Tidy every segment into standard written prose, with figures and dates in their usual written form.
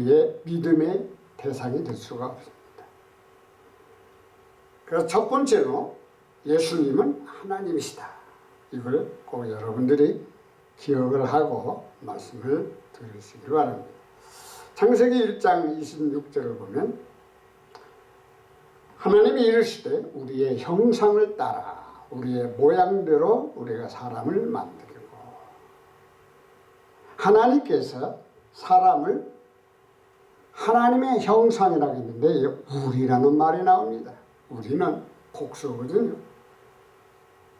우리의 믿음의 대상이 될 수가 없습니다. 그래서 첫 번째로 예수님은 하나님이시다. 이걸 꼭 여러분들이 기억을 하고 말씀을 들으시기 바랍니다. 창세기 1장 26절을 보면 하나님이 이르시되 우리의 형상을 따라 우리의 모양대로 우리가 사람을 만들고, 하나님께서 사람을 하나님의 형상이라고 했는데 우리라는 말이 나옵니다. 우리는 복수거든요.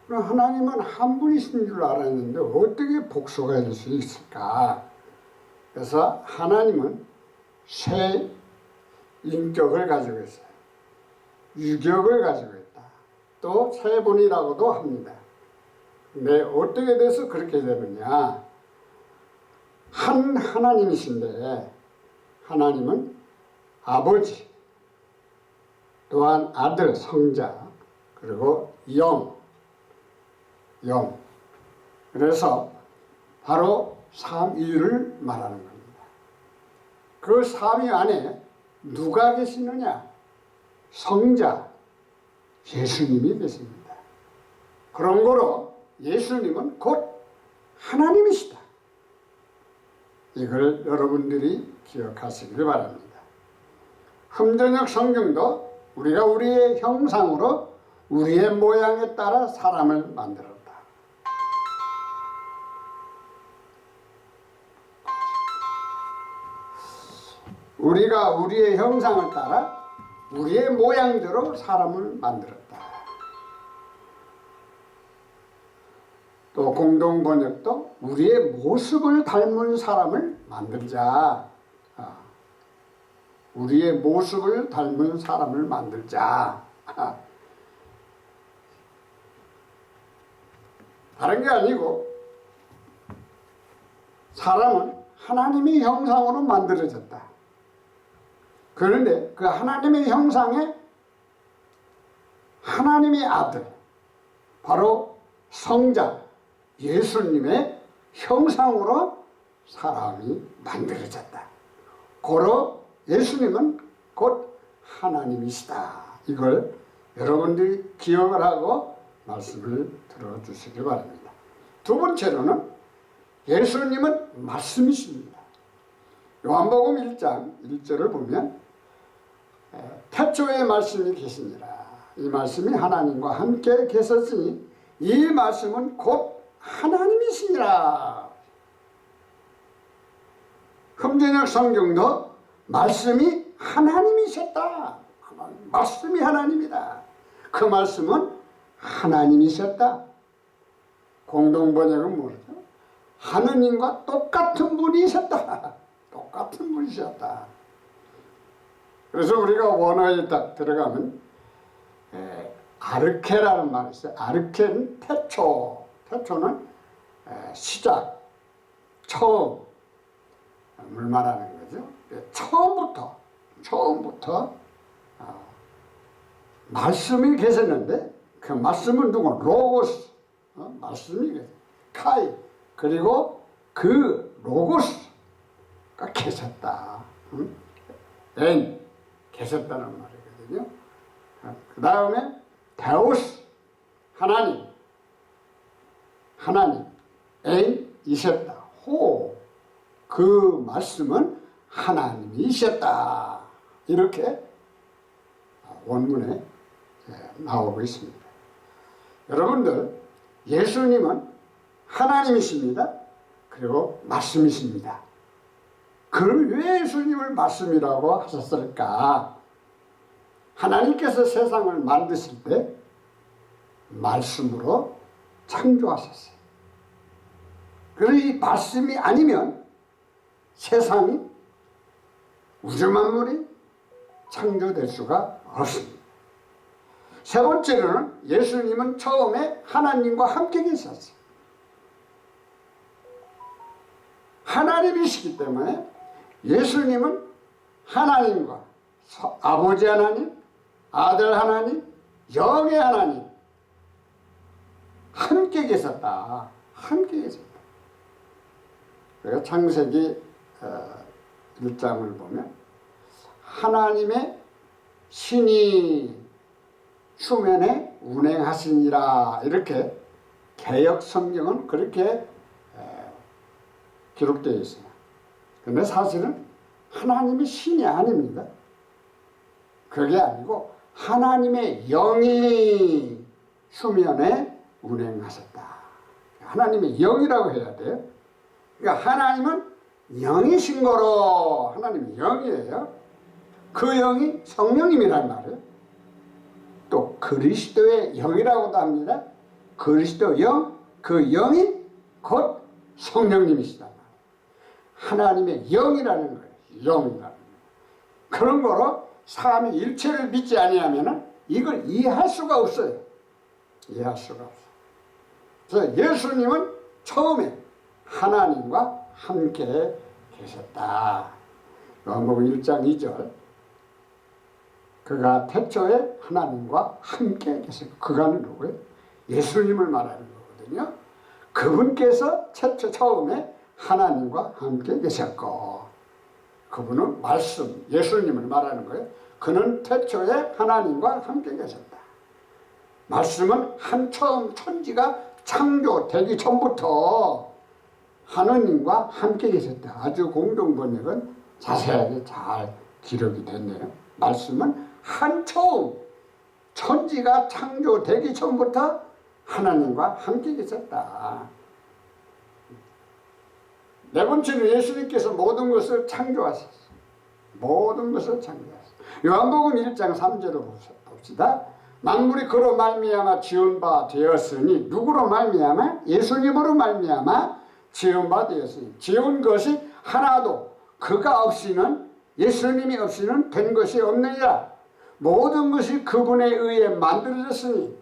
그럼 하나님은 한 분이신 줄 알았는데 어떻게 복수가 될 수 있을까? 그래서 하나님은 세 인격을 가지고 있어요. 유격을 가지고 있다. 또 세 분이라고도 합니다. 근데 어떻게 돼서 그렇게 되느냐? 한 하나님이신데 하나님은 아버지, 또한 아들, 성자, 그리고 영. 그래서 바로 삼위를 말하는 겁니다. 그 삼위 안에 누가 계시느냐? 성자, 예수님이 계십니다. 그런 거로 예수님은 곧 하나님이시다. 이걸 여러분들이 기억하시길 바랍니다. 흠전역 성경도 우리가 우리의 형상으로 우리의 모양에 따라 사람을 만들었다. 우리가 우리의 형상을 따라 우리의 모양대로 사람을 만들었다. 또 공동번역도 우리의 모습을 닮은 사람을 만들자. 우리의 모습을 닮은 사람을 만들자. 다른 게 아니고 사람은 하나님의 형상으로 만들어졌다. 그런데 그 하나님의 형상에 하나님의 아들, 바로 성자 예수님의 형상으로 사람이 만들어졌다. 고로 예수님은 곧 하나님이시다. 이걸 여러분들이 기억을 하고 말씀을 들어주시기 바랍니다. 두 번째로는 예수님은 말씀이십니다. 요한복음 1장 1절을 보면 태초에 말씀이 계시니라. 이 말씀이 하나님과 함께 계셨으니 이 말씀은 곧 하나님이시니라. 흠전역 성경도 말씀이 하나님이셨다. 말씀이 하나님이다. 그 말씀은 하나님이셨다. 공동번역은 뭐죠? 하느님과 똑같은 분이셨다. 똑같은 분이셨다. 그래서 우리가 원어에 딱 들어가면 아르케라는 말이 있어요. 아르케는 태초. 태초는 시작, 처음을 말하는 거죠. 처음부터 말씀이 계셨는데 그 말씀은 누구? 로고스. 말씀이 계세요. 카이. 그리고 그 로고스가 계셨다. 엔. 계셨다는 말이거든요. 그 다음에 데우스. 하나님. 엔이셨다. 호. 그 말씀은 하나님이셨다. 이렇게 원문에 나오고 있습니다. 여러분들, 예수님은 하나님이십니다. 그리고 말씀이십니다. 그럼 왜 예수님을 말씀이라고 하셨을까? 하나님께서 세상을 만드실 때 말씀으로 창조하셨어요. 그래서 이 말씀이 아니면 세상이, 우주 만물이 창조될 수가 없습니다. 세 번째로는 예수님은 처음에 하나님과 함께 계셨어요. 하나님이시기 때문에 예수님은 하나님과 아버지 하나님, 아들 하나님, 영의 하나님 함께 계셨다. 함께 계셨다. 그래서 창세기 1장을 보면 하나님의 신이 수면에 운행하시니라 이렇게 개역 성경은 그렇게 기록되어 있어요. 근데 사실은 하나님이 신이 아닙니다. 그게 아니고 하나님의 영이 수면에 운행하셨다. 하나님의 영이라고 해야 돼요. 그러니까 하나님은 영이신 거로 하나님이 영이에요. 그 영이 성령님이란 말이에요. 또 그리스도의 영이라고도 합니다. 그리스도 영, 그 영이 곧 성령님이시단 말이에요. 하나님의 영이라는 거예요. 영이라는 거예요. 그런 거로 사람이 일체를 믿지 아니하면 이걸 이해할 수가 없어요. 이해할 수가 없어요. 그래서 예수님은 처음에 하나님과 함께 계셨다. 요한복음 1장 2절 그가 태초에 하나님과 함께 계셨고 그가는 누구예요? 예수님을 말하는 거거든요. 그분께서 처음에 하나님과 함께 계셨고 그분은 말씀, 예수님을 말하는 거예요. 그는 태초에 하나님과 함께 계셨다. 말씀은 한 처음 천지가 창조되기 전부터 하느님과 함께 계셨다. 아주 공동번역은 자세하게 잘 기록이 됐네요. 말씀은 한 처음 천지가 창조되기 전부터 하나님과 함께 계셨다. 네 번째는 예수님께서 모든 것을 창조하셨어요. 모든 것을 창조하셨어요. 요한복음 1장 3절을 봅시다. 만물이 그로 말미암아 지은 바 되었으니 누구로 말미암아? 예수님으로 말미암아 지은 바 되었으니 지은 것이 하나도 그가 없이는 예수님이 없이는 된 것이 없느니라. 모든 것이 그분에 의해 만들어졌으니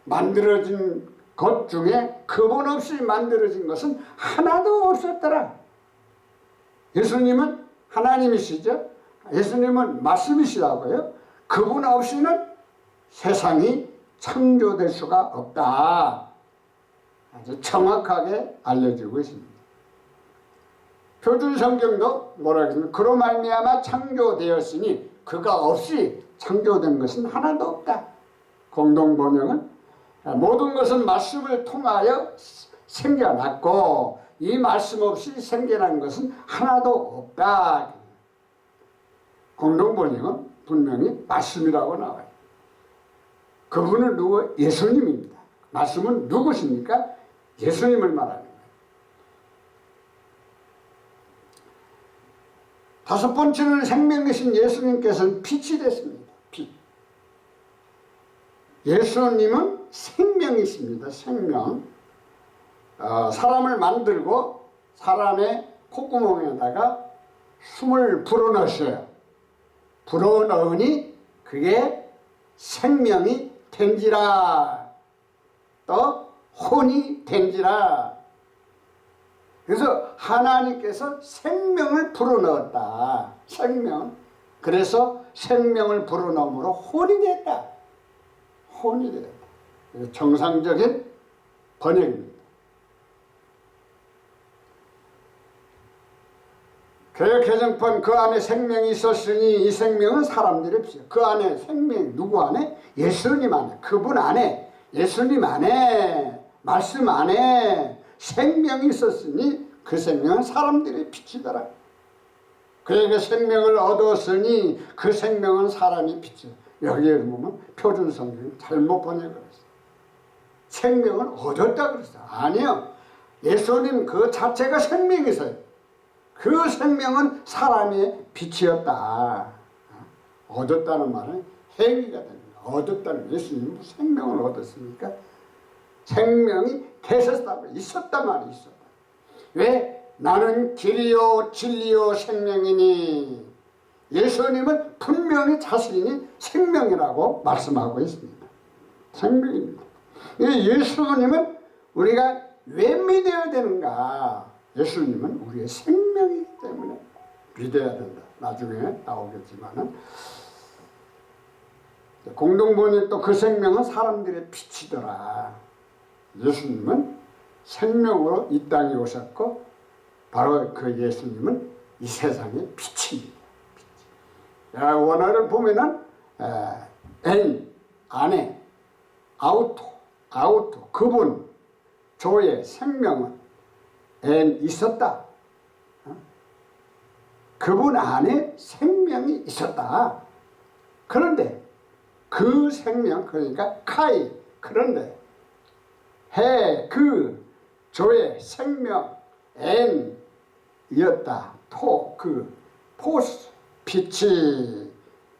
만들어진 것 중에 그분 없이 만들어진 것은 하나도 없었더라. 예수님은 하나님이시죠. 예수님은 말씀이시라고요. 그분 없이는 세상이 창조될 수가 없다. 아주 정확하게 알려주고 있습니다. 표준성경도 뭐라 그러냐면 그로 말미암아 창조되었으니 그가 없이 창조된 것은 하나도 없다. 공동번역은 모든 것은 말씀을 통하여 생겨났고 이 말씀 없이 생겨난 것은 하나도 없다. 공동번역은 분명히 말씀이라고 나와요. 그분은 누구? 예수님입니다. 말씀은 누구십니까? 예수님을 말하는 거예요. 다섯 번째는 생명이신 예수님께서는 빛이 됐습니다. 빛. 예수님은 생명이십니다. 생명. 사람을 만들고 사람의 콧구멍에다가 숨을 불어넣으셔요. 불어넣으니 그게 생명이 된지라. 또 혼이 된지라. 그래서 하나님께서 생명을 불어넣었다. 생명. 그래서 생명을 불어넣음으로 혼이 됐다. 혼이 됐다. 정상적인 번역입니다. 개혁개정판 그 안에 생명이 있었으니 이 생명은 사람들의 빛이요. 그 안에 생명 누구 안에? 예수님 안에. 그분 안에. 예수님 안에. 말씀 안에 생명이 있었으니 그 생명은 사람들의 빛이더라. 그에게 생명을 얻었으니 그 생명은 사람이 빛이요. 여기에 보면 표준성경이 잘못 번역을 했어요. 생명을 얻었다 그랬어요. 아니요. 예수님 그 자체가 생명이세요. 그 생명은 사람의 빛이었다. 얻었다는 말은 행위가 됩니다. 얻었다는 예수님은 생명을 얻었으니까 생명이 계셨다고 있었단 말이 있었다. 왜? 나는 길이요 진리요 생명이니 예수님은 분명히 자신이 생명이라고 말씀하고 있습니다. 생명입니다. 예수님은 우리가 왜 믿어야 되는가? 예수님은 우리의 생명이기 때문에 믿어야 된다. 나중에 나오겠지만은 공동번역도 그 생명은 사람들의 빛이더라. 예수님은 생명으로 이 땅에 오셨고 바로 그 예수님은 이 세상의 빛입니다. 원어를 보면은 엔, 안에, 아우토, 그분, 조의 생명은 엔 있었다. 그분 안에 생명이 있었다. 그런데 그 생명, 그러니까 카이, 그런데 그 조의 생명 엔이었다. 포스, 빛이,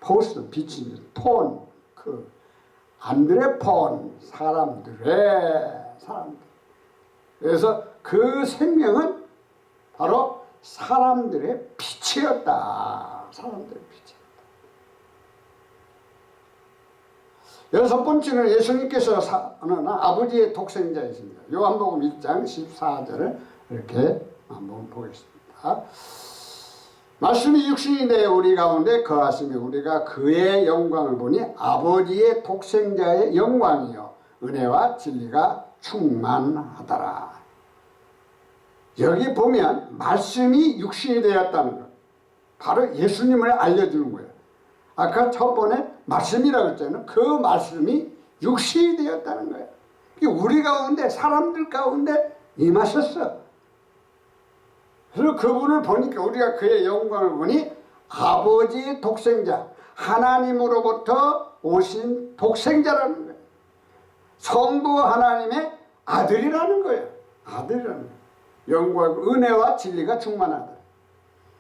포스, 빛이, 폰, 안드레폰, 사람들. 그래서 그 생명은 바로 사람들의 빛이었다. 사람들의 빛이었다. 여섯 번째는 예수님께서 사는 아버지의 독생자이십니다. 요한복음 1장 14절을 이렇게 한번 보겠습니다. 말씀이 육신이 되어 우리 가운데 거하시며 우리가 그의 영광을 보니 아버지의 독생자의 영광이요 은혜와 진리가 충만하더라. 여기 보면 말씀이 육신이 되었다는 것, 바로 예수님을 알려주는 거예요. 아까 첫 번에 말씀이라고 했잖아요. 그 말씀이 육신이 되었다는 거예요. 우리 가운데, 사람들 가운데 임하셨어. 그래서 그분을 보니까 우리가 그의 영광을 보니 아버지의 독생자, 하나님으로부터 오신 독생자라는 거예요. 성부 하나님의 아들이라는 거예요. 아들이라는 거예요. 영광, 은혜와 진리가 충만하다.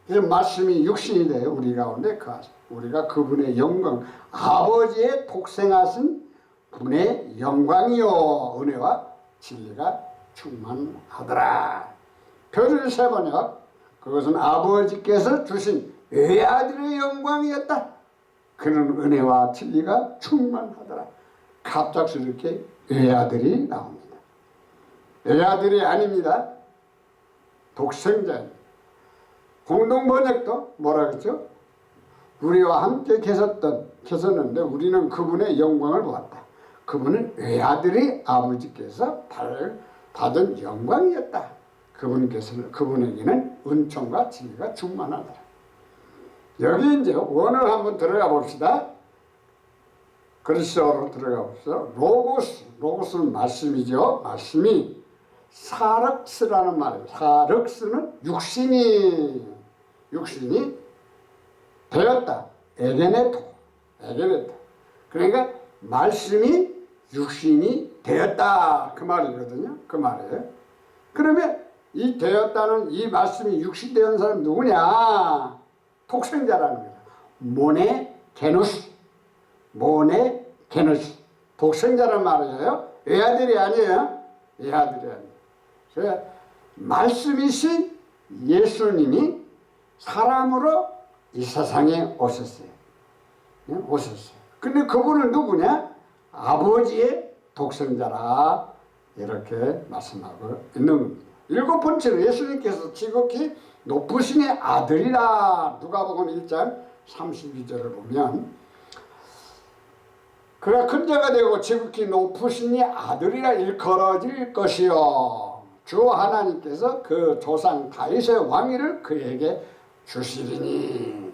그래서 말씀이 육신이 되어 우리 가운데 거하시고 우리가 그분의 영광, 아버지의 독생하신 분의 영광이요 은혜와 진리가 충만하더라. 표준 세번역, 그것은 아버지께서 주신 외아들의 영광이었다. 그런 은혜와 진리가 충만하더라. 갑작스럽게 외아들이 나옵니다. 외아들이 아닙니다. 독생자입니다. 공동번역도 뭐라 그랬죠? 우리와 함께 계셨는데 우리는 그분의 영광을 보았다. 그분은 외아들이 아버지께서 받은 영광이었다. 그분에게는 은총과 진리가 충만하더라. 여기 이제 원어를 한번 들어가 봅시다. 그리스어로 들어가 봅시다. 로고스는 말씀이죠. 말씀이 사륵스라는 말이에요. 사륵스는 육신이 되었다. 에게네토. 그러니까 말씀이 육신이 되었다. 그 말이거든요. 그 말이에요. 그러면 이 되었다는 이 말씀이 육신되는 사람이 누구냐? 독생자라는 거예요. 모네게누스. 독생자란 말이에요. 외아들이 아니에요. 외아들이 아니에요. 그래서 말씀이신 예수님이 사람으로 이 세상에 오셨어요. 근데 그분은 누구냐? 아버지의 독생자라 이렇게 말씀하고 있는 겁니다. 일곱 번째로 예수님께서 지극히 높으신 의 아들이라. 누가복음 1장 32절을 보면 그가 큰 자가 되고 지극히 높으신 의 아들이라 일컬어질 것이요 주 하나님께서 그 조상 다윗의 왕위를 그에게 주시리니.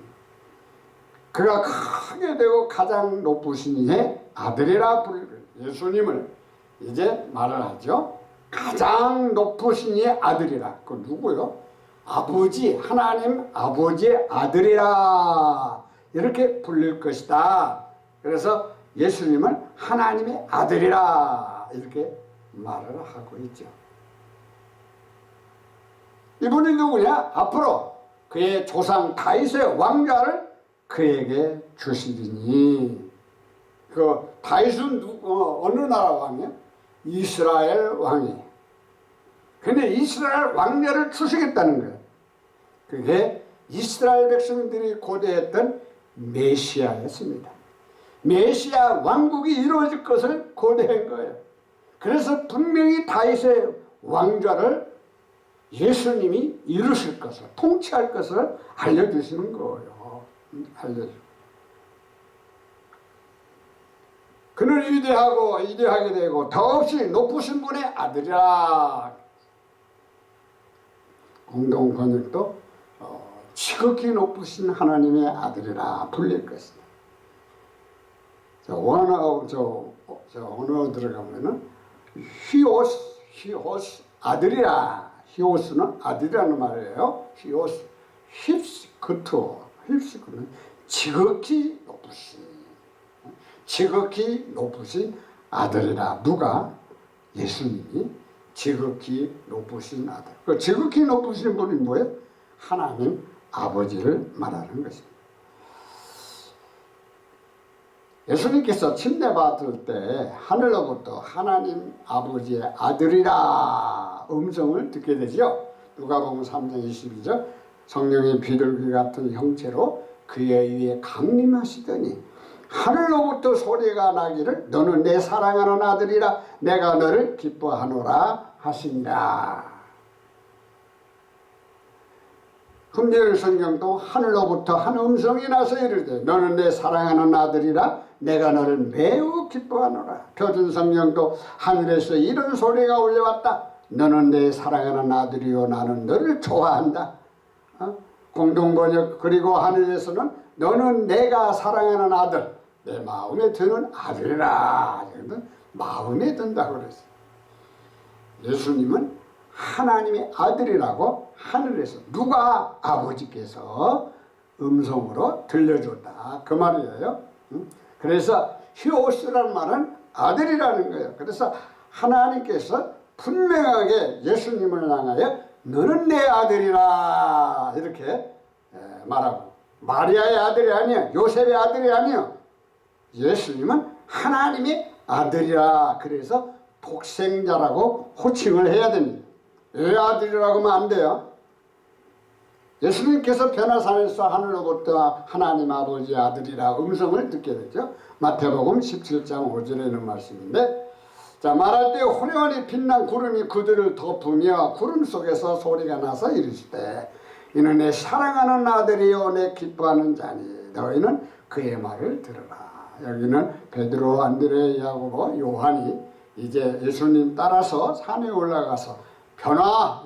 그가 크게 되고 가장 높으신 이의 아들이라 부르는 예수님을 이제 말을 하죠. 가장 높으신 이의 아들이라. 그 누구요? 아버지, 하나님 아버지의 아들이라 이렇게 불릴 것이다. 그래서 예수님은 하나님의 아들이라 이렇게 말을 하고 있죠. 이분이 누구냐? 앞으로 그의 조상 다윗의 왕좌를 그에게 주시리니. 그 다윗은 어느 나라 왕이야? 이스라엘 왕이에요. 근데 이스라엘 왕자를 주시겠다는 거예요. 그게 이스라엘 백성들이 고대했던 메시아였습니다. 메시아 왕국이 이루어질 것을 고대한 거예요. 그래서 분명히 다윗의 왕좌를 예수님이 이루실 것을, 통치할 것을 알려주시는 거예요. 그는 위대하게 되고 더없이 높으신 분의 아들이라. 공동번역도 지극히 높으신 하나님의 아들이라 불릴 것이다. 언어 들어가면은 히오스 아들이라. 히오스는 아들이라는 말이에요. 히오스 힙스크는 지극히 높으신 아들이라. 누가? 예수님이 지극히 높으신 아들. 그 지극히 높으신 분이 뭐예요? 하나님 아버지를 말하는 것입니다. 예수님께서 침례받을 때 하늘로부터 하나님 아버지의 아들이라 음성을 듣게 되죠. 누가복음 3장 22절 성령의 비둘기 같은 형체로 그의 위에 강림하시더니 하늘로부터 소리가 나기를 너는 내 사랑하는 아들이라 내가 너를 기뻐하노라 하시니라. 금요일 성경도 하늘로부터 한 음성이 나서 이르되 너는 내 사랑하는 아들이라 내가 너를 매우 기뻐하노라. 표준 성경도 하늘에서 이런 소리가 올려왔다. 너는 내 사랑하는 아들이요 나는 너를 좋아한다. 공동번역 그리고 하늘에서는 너는 내가 사랑하는 아들 내 마음에 드는 아들이라. 마음에 든다고 그랬어요. 예수님은 하나님의 아들이라고 하늘에서 누가? 아버지께서 음성으로 들려줬다. 그 말이에요. 그래서 히오스라는 말은 아들이라는 거예요. 그래서 하나님께서 분명하게 예수님을 향하여 너는 내 아들이라 이렇게 말하고 마리아의 아들이 아니야. 요셉의 아들이 아니야. 예수님은 하나님의 아들이라. 그래서 독생자라고 호칭을 해야 됩니다. 왜 아들이라고 하면 안 돼요? 예수님께서 변화산에서 하늘로부터 하나님 아버지의 아들이라 음성을 듣게 되죠. 마태복음 17장 5절에 있는 말씀인데, 자, 말할 때 호련히 빛난 구름이 그들을 덮으며 구름 속에서 소리가 나서 이르시되 이는 내 사랑하는 아들이요 내 기뻐하는 자니 너희는 그의 말을 들으라. 여기는 베드로, 안드레, 야고보, 요한이 이제 예수님 따라서 산에 올라가서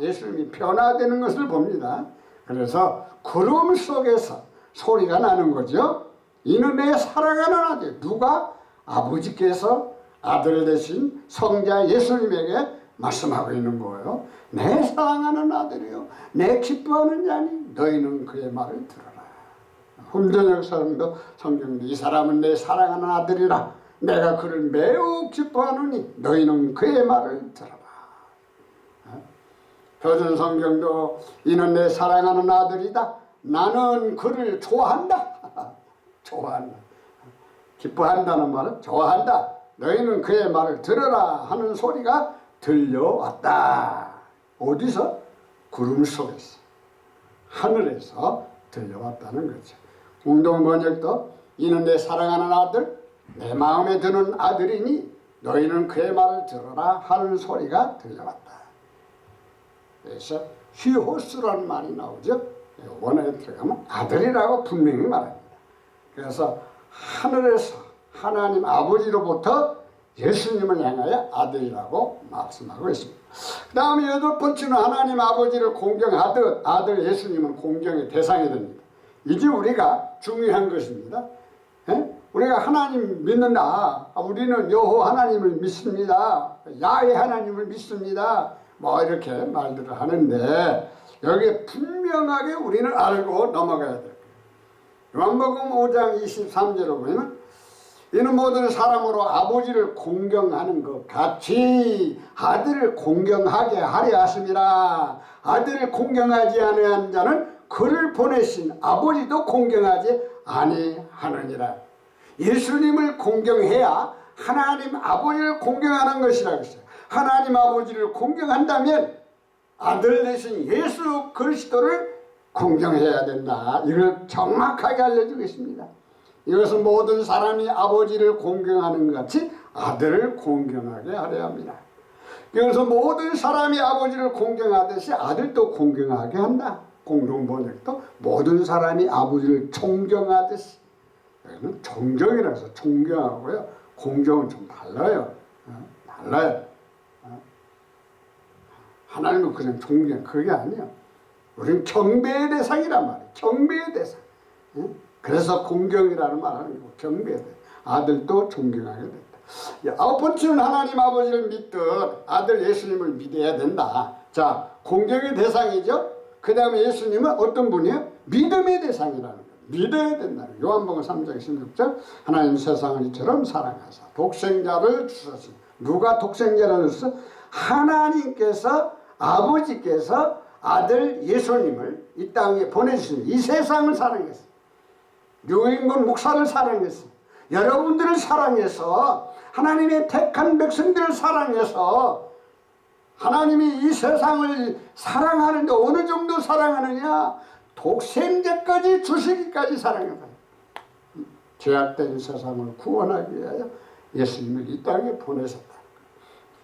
예수님이 변화되는 것을 봅니다. 그래서 구름 속에서 소리가 나는 거죠. 이는 내 사랑하는 아들. 누가? 아버지께서 아들 되신 성자 예수님에게 말씀하고 있는 거예요. 내 사랑하는 아들이요 내 기뻐하는 자니 너희는 그의 말을 들어라. hum전역 사람도 성경도 이 사람은 내 사랑하는 아들이라 내가 그를 매우 기뻐하노니 너희는 그의 말을 들어라. 표준 성경도 이는 내 사랑하는 아들이다. 나는 그를 좋아한다. 좋아한다. 기뻐한다는 말은 좋아한다. 너희는 그의 말을 들어라 하는 소리가 들려왔다. 어디서? 구름 속에서, 하늘에서 들려왔다는 거죠. 공동번역도 이는 내 사랑하는 아들, 내 마음에 드는 아들이니 너희는 그의 말을 들어라 하는 소리가 들려왔다. 그래서 히오스라는 말이 나오죠. 원어에 들어가면 아들이라고 분명히 말합니다. 그래서 하늘에서 하나님 아버지로부터 예수님을 향하여 아들이라고 말씀하고 있습니다. 그 다음에 8번째는 하나님 아버지를 공경하듯 아들 예수님은 공경의 대상이 됩니다. 이제 우리가 중요한 것입니다. 우리가 하나님 믿는다. 우리는 여호 하나님을 믿습니다. 야훼 하나님을 믿습니다. 뭐 이렇게 말들을 하는데 여기에 분명하게 우리는 알고 넘어가야 돼요. 요한복음 5장 23절을 보면 이는 모든 사람으로 아버지를 공경하는 것 같이 아들을 공경하게 하려 하심이라. 아들을 공경하지 아니한 자는 그를 보내신 아버지도 공경하지 아니하느니라. 예수님을 공경해야 하나님 아버지를 공경하는 것이라고 했어요. 하나님 아버지를 공경한다면 아들 대신 예수 그리스도를 공경해야 된다. 이걸 정확하게 알려주고 있습니다. 이것은 모든 사람이 아버지를 공경하는 것 같이 아들을 공경하게 하려 합니다. 그래서 모든 사람이 아버지를 공경하듯이 아들도 공경하게 한다. 공동번역도 모든 사람이 아버지를 존경하듯이. 여기는 존경이라서 존경하고요. 공경은 좀 달라요. 달라요. 하나님은 그냥 존경, 그게 아니에요. 우리는 경배의 대상이란 말이에요. 경배의 대상. 그래서 공경이라는 말을 하는 거고 경배의 대상. 아들도 존경하게 된다. 아홉 번째는 하나님 아버지를 믿듯 아들 예수님을 믿어야 된다. 자, 공경의 대상이죠. 그 다음에 예수님은 어떤 분이에요? 믿음의 대상이라는 거예요. 믿어야 된다는 거예요. 요한복음 3장 16절 하나님 세상을 이처럼 사랑하사 독생자를 주셨습니다. 누가 독생자를 주셨어? 하나님께서 아버지께서 아들 예수님을 이 땅에 보내주십니다. 이 세상을 사랑했어요. 류인곤 목사를 사랑했어요. 여러분들을 사랑해서 하나님의 택한 백성들을 사랑해서 하나님이 이 세상을 사랑하는데 어느 정도 사랑하느냐? 독생자까지 주시기까지 사랑했다. 죄악된 세상을 구원하기 위하여 예수님을 이 땅에 보내셨다.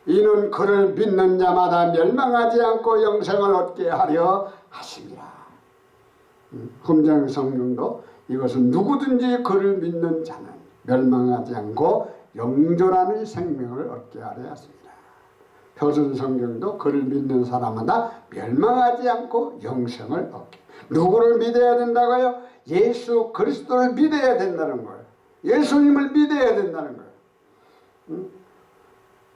이는 그를 믿는 자마다 멸망하지 않고 영생을 얻게 하려 하심이라. 금정 성령도 이것은 누구든지 그를 믿는 자는 멸망하지 않고 영존하는 생명을 얻게 하려 하십니다. 표준 성경도 그를 믿는 사람마다 멸망하지 않고 영생을 얻게. 누구를 믿어야 된다고요? 예수 그리스도를 믿어야 된다는 거예요. 예수님을 믿어야 된다는 거예요.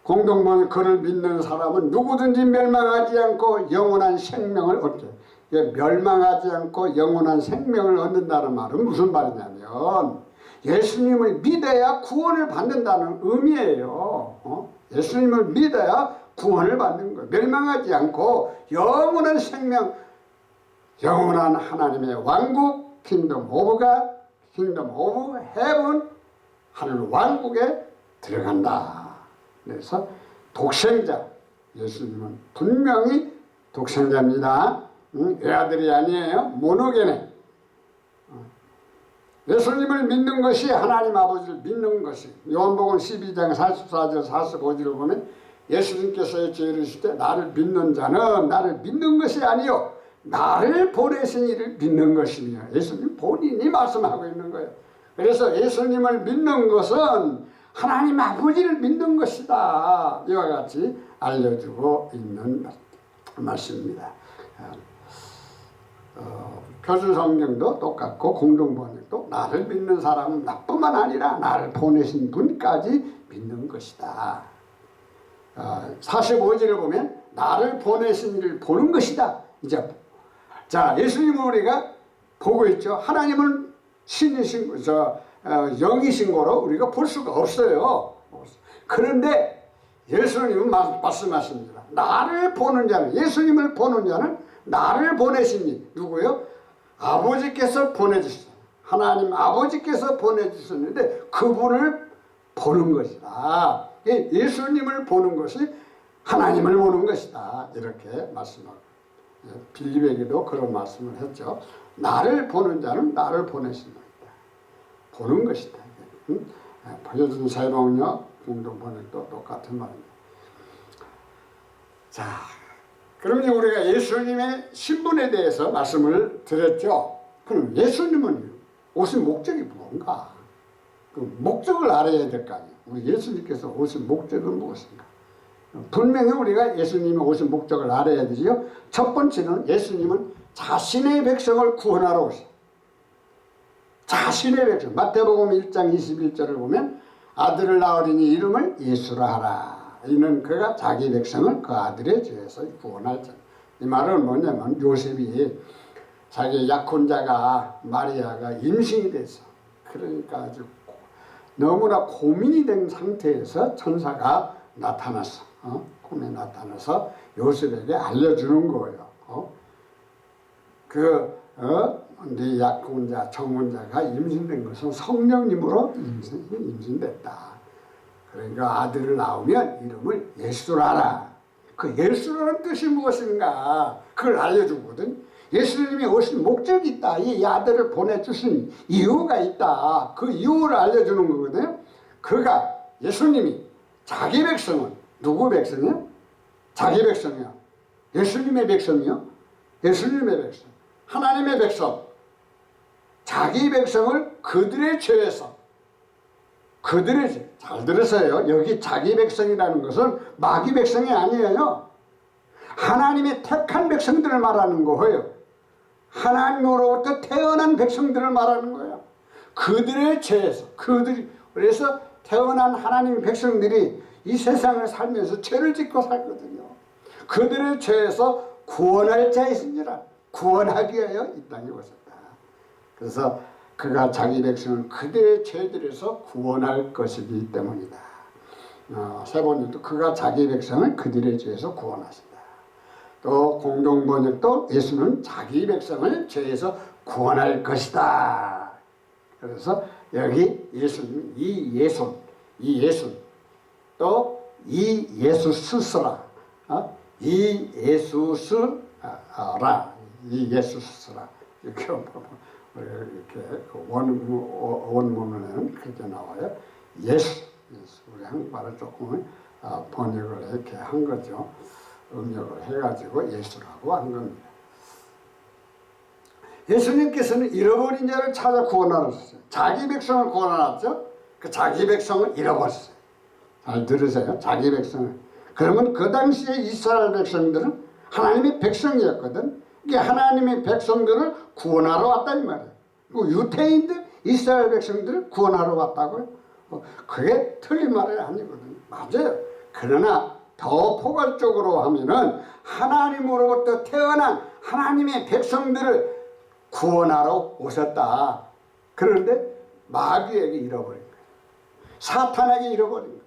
공동문 그를 믿는 사람은 누구든지 멸망하지 않고 영원한 생명을 얻게. 멸망하지 않고 영원한 생명을 얻는다는 말은 무슨 말이냐면 예수님을 믿어야 구원을 받는다는 의미예요. 예수님을 믿어야 구원을 받는 거예요. 멸망하지 않고 영원한 생명, 영원한 하나님의 왕국, 킹덤 오브 갓, 킹덤 오브 헤븐, 하늘 왕국에 들어간다. 그래서 독생자, 예수님은 분명히 독생자입니다. 외아들이 아니에요. 모노게네. 예수님을 믿는 것이 하나님 아버지를 믿는 것이. 요한복음 12장 44절 45절을 보면 예수님께서 이르실 때 나를 믿는 자는 나를 믿는 것이 아니요 나를 보내신 이를 믿는 것이며 예수님 본인이 말씀하고 있는 거예요. 그래서 예수님을 믿는 것은 하나님 아버지를 믿는 것이다. 이와 같이 알려주고 있는 말씀입니다. 표준 성경도 똑같고 공동번역도 나를 믿는 사람은 나뿐만 아니라 나를 보내신 분까지 믿는 것이다. 45절을 보면 나를 보내신 이를 보는 것이다. 이제 자, 예수님을 우리가 보고 있죠. 하나님은 신이신 영이신 거로 우리가 볼 수가 없어요. 그런데 예수님은 말씀하십니다. 나를 보는 자는, 예수님을 보는 자는 나를 보내신 이 누구요? 아버지께서 보내주셨어요. 하나님 아버지께서 보내주셨는데 그분을 보는 것이다. 예수님을 보는 것이 하나님을 보는 것이다. 이렇게 말씀하고 빌립에게도 그런 말씀을 했죠. 나를 보는 자는 나를 보내신 것이다. 보는 것이다. 보여준 새로운요 공동번역도 똑같은 말입니다. 자, 그럼 이제 우리가 예수님의 신분에 대해서 말씀을 드렸죠. 그럼 예수님은 오신 목적이 뭔가? 그 목적을 알아야 될 거 아니에요. 우리 예수님께서 오신 목적은 무엇인가? 분명히 우리가 예수님이 오신 목적을 알아야 되지요. 첫 번째는 예수님은 자신의 백성을 구원하러 오셔. 자신의 백성. 마태복음 1장 21절을 보면 아들을 낳으리니 이름을 예수라 하라. 이는 그가 자기 백성을 그 아들의 죄에서 구원할 자. 이 말은 뭐냐면 요셉이 자기 약혼자가 마리아가 임신이 돼서 그러니까 아주 너무나 고민이 된 상태에서 천사가 나타났어. 꿈에 나타나서 요셉에게 알려주는 거예요. 네 약혼자, 정혼자가 임신된 것은 성령님으로 임신됐다. 그러니까 아들을 낳으면 이름을 예수라 하라. 그 예수라는 뜻이 무엇인가? 그걸 알려주거든. 예수님이 오신 목적이 있다. 이 아들을 보내주신 이유가 있다. 그 이유를 알려주는 거거든요. 그가 예수님이 자기 백성은 누구 백성이요? 자기 백성이요. 예수님의 백성이요. 예수님의 백성. 하나님의 백성. 자기 백성을 그들의 죄에서 그들의 죄. 잘 들으세요. 여기 자기 백성이라는 것은 마귀 백성이 아니에요. 하나님의 택한 백성들을 말하는 거예요. 하나님으로부터 태어난 백성들을 말하는 거예요. 그들의 죄에서 그래서 태어난 하나님 백성들이 이 세상을 살면서 죄를 짓고 살거든요. 그들의 죄에서 구원할 자 있으니라. 구원하기 위하여 이 땅에 오셨다. 그래서 그가 자기 백성을 그들의 죄들에서 구원할 것이기 때문이다. 세 번째도 그가 자기 백성을 그들의 죄에서 구원하신다. 또 공동번역도 예수는 자기 백성을 죄에서 구원할 것이다. 그래서 여기 예수님, 이 예수 또 이 예수 스스라, 이 예수 스라, 이 예수 스라 이렇게 원문에는 그렇게 나와요. 예수. 우리 한국말을 조금 번역을 이렇게 한 거죠. 음력을 해가지고 예수라고 한 겁니다. 예수님께서는 잃어버린 자를 찾아 구원하셨어요. 자기 백성을 구원하셨죠. 그 자기 백성을 잃어버렸어요. 잘 들으세요. 자기 백성을. 그러면 그 당시에 이스라엘 백성들은 하나님의 백성이었거든. 이게 하나님의 백성들을 구원하러 왔다 이 말이에요. 유태인들 이스라엘 백성들을 구원하러 왔다고요? 그게 틀린 말이 아니거든요. 맞아요. 그러나 더 포괄적으로 하면은 하나님으로부터 태어난 하나님의 백성들을 구원하러 오셨다. 그런데 마귀에게 잃어버린 거예요. 사탄에게 잃어버린 거예요.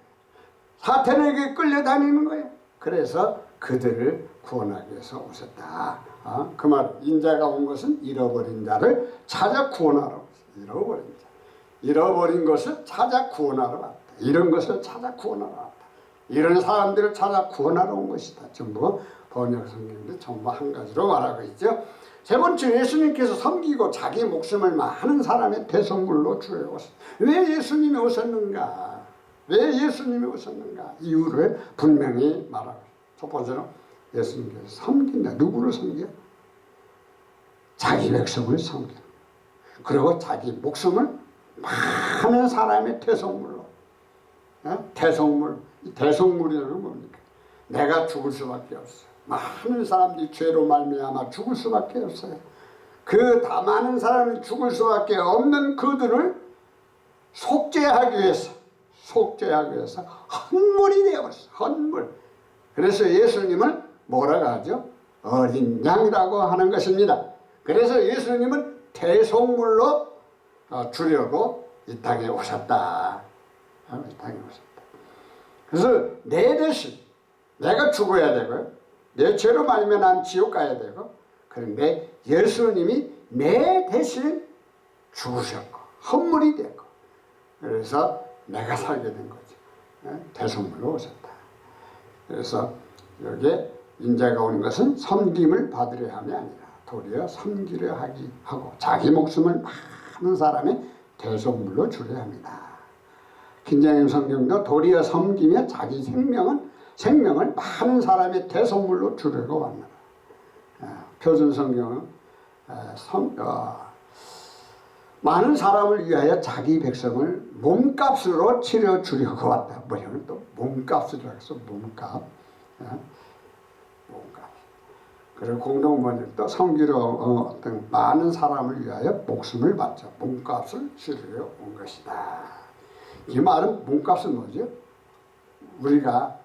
사탄에게 끌려다니는 거예요. 그래서 그들을 구원하기 위해서 오셨다. 그 말, 인자가 온 것은 잃어버린 자를 찾아 구원하러 오셨다. 잃어버린 것을 찾아 구원하러 왔다. 이런 것을 찾아 구원하러 왔다. 이런 사람들을 찾아 구원하러 온 것이다. 전부 번역 성경인데 전부 한 가지로 말하고 있죠. 세 번째, 예수님께서 섬기고 자기 목숨을 많은 사람의 대성물로 주어오셨다. 왜 예수님이 오셨는가? 왜 예수님이 오셨는가? 이유를 분명히 말하고 있습니다. 첫 번째로 예수님께서 섬긴다. 누구를 섬겨? 자기 백성을 섬겨. 그리고 자기 목숨을 많은 사람의 대성물로. 대성물. 대성물이라는 건 뭡니까? 내가 죽을 수밖에 없어요. 많은 사람들이 죄로 말미암아 죽을 수밖에 없어요. 그 다 많은 사람이 죽을 수밖에 없는 그들을 속죄하기 위해서 헌물이 되어버렸어요. 헌물. 그래서 예수님을 뭐라고 하죠? 어린 양이라고 하는 것입니다. 그래서 예수님은 대속물로 주려고 이 땅에 오셨다. 이 땅에 오셨다. 그래서 내 대신 내가 죽어야 되고요. 내 죄로 말면 난 지옥 가야 되고, 그런데 예수님이 내 대신 죽으셨고 헌물이 됐고, 그래서 내가 살게 된 거죠. 대속물로 오셨다. 그래서 여기에 인자가 오는 것은 섬김을 받으려 함이 아니라 도리어 섬기려 하고 자기 목숨을 많은 사람의 대속물로 주려 합니다. 긴장의 성경도 도리어 섬기며 자기 생명을 많은 사람의 대속물로 주려고 왔노라. 표준 성경은 많은 사람을 위하여 자기 백성을 몸값으로 치러주려고 왔다. 뭐냐면 또 몸값이라고 해서 몸값. 몸값. 그리고 공동번역도 섬기러 어떤 많은 사람을 위하여 목숨을 바쳐 몸값을 치르려 온 것이다. 이 말은 몸값은 뭐죠? 우리가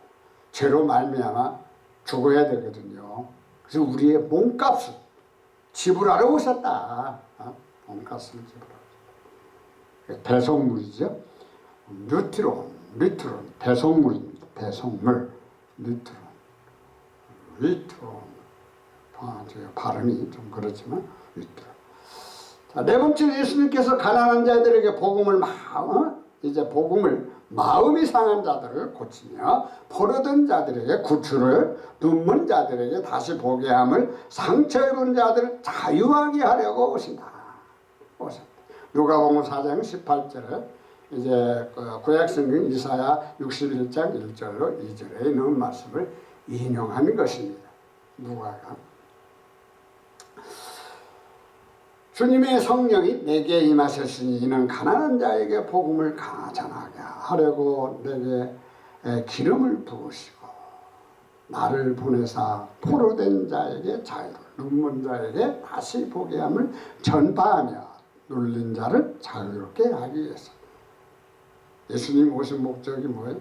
죄로 말미암아 죽어야 되거든요. 그래서 우리의 몸값을 지불하러 오셨다. 몸값을 지불하러 오셨다. 대속물이죠. 류트론, 대속물입니다. 대속물, 류트론. 발음이 좀 그렇지만 류트론. 자, 네 번째, 예수님께서 가난한 자들에게 복음을 마음이 상한 자들을 고치며 포로된 자들에게 구출을, 눈먼 자들에게 다시 보게 함을, 상처 입은 자들을 자유하게 하려고 오신다. 누가복음 4장 18절에 이제 구약성경 이사야 61장 1절로 2절에 있는 말씀을 인용하는 것입니다. 누가가 주님의 성령이 내게 임하셨으니 이는 가난한 자에게 복음을 전하게 하려고 내게 기름을 부으시고, 나를 보내사 포로된 자에게 자유를, 눈먼 자에게 다시 보게 함을 전파하며 눌린 자를 자유롭게 하기 위해서. 예수님 오신 목적이 뭐예요?